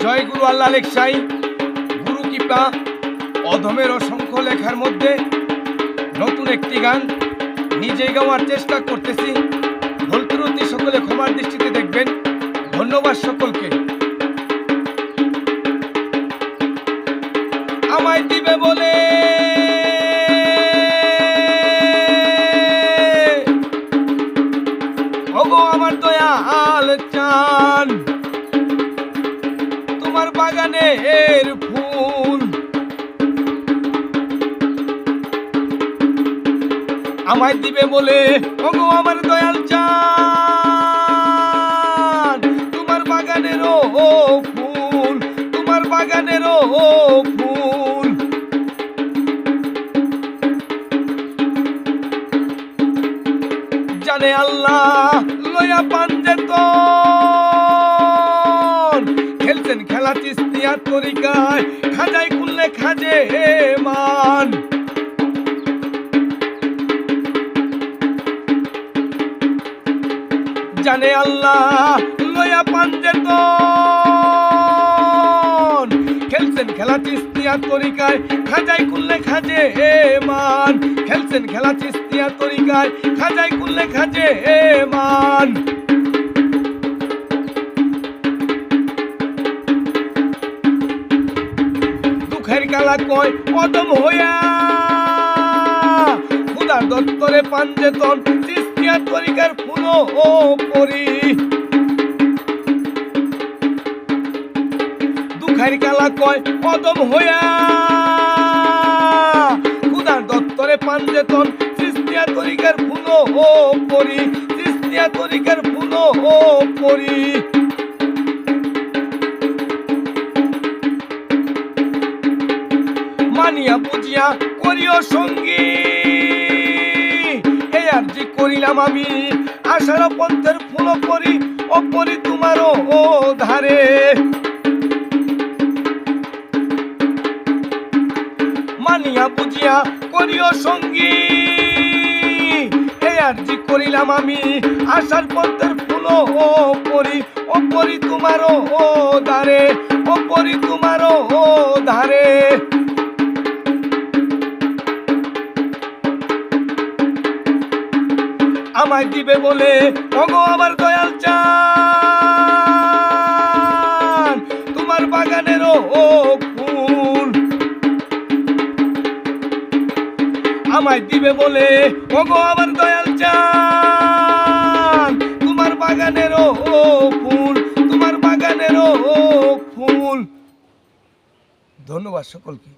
জয় গুরু আল্লাহ লেখসাই গুরু কৃপা অধমের অসংখ্য লেখার মধ্যে নতুন একটি গান নিজেই গাওয়ার চেষ্টা করতেছি। ভুল ত্রুটি সকলে ক্ষমার দৃষ্টিতে দেখবেন। ধন্যবাদ সকলকে। আমায় দিবে বলে ওগো আমার দয়াল চান, তোমার বাগানের ফুল আমায় দিবে বলে ওগো আমার দয়াল চান, তোমার বাগানেরও ফুল, তোমার বাগানেরও ফুল। জানে আল্লাহ লয়া পাঞ্জেতন, খেলছেন খেলা চিস্তিয়ার তরিকায়, খাজাই কুললে খাজে মান। জানে আল্লাহ লয়া পাঞ্জেতন, খেলছেন খেলা চিস্তিয়ার তরিকায়, খাজাই কুললে খাজে মান। খেলছেন খেলা চিস্তিয়ার তরিকায়, খাজাই কুললে খাজে মান। দুঃখের কালা কয় অদম হইয়া, খুদার দত্তরে পাঞ্জেতন, চিস্তিয়ার তরিকার ফুলো ও পরি। দুঃখের কালা কয় অদম হইয়া, খুদার দত্তরে পাঞ্জেতন, চিস্তিয়ার তরিকার ফুলো ও পরি, চিস্তিয়ার তরিকার ফুলো ও পরি। মানিয়া বুঝিয়া করিও সঙ্গী, এই আরজি করিলাম আমি, আশার পন্থের ফুল করি অপরি তোমারও ও ধারে। মানিয়া বুঝিয়া করিও সঙ্গী, এই আরজি করিলাম আমি, আশার পন্থের ফুল ও করি অপরি তোমারও ও ধারে, অপরি তোমারও ও ধারে। আমায় দিবে বলে ওগো আমার দয়াল চান, তোমার বাগানেরও ফুল আমায় দিবে বলে ওগো আমার দয়াল চান, তোমার বাগানেরও ফুল, তোমার বাগানেরও ফুল। ধন্যবাদ সকলকে।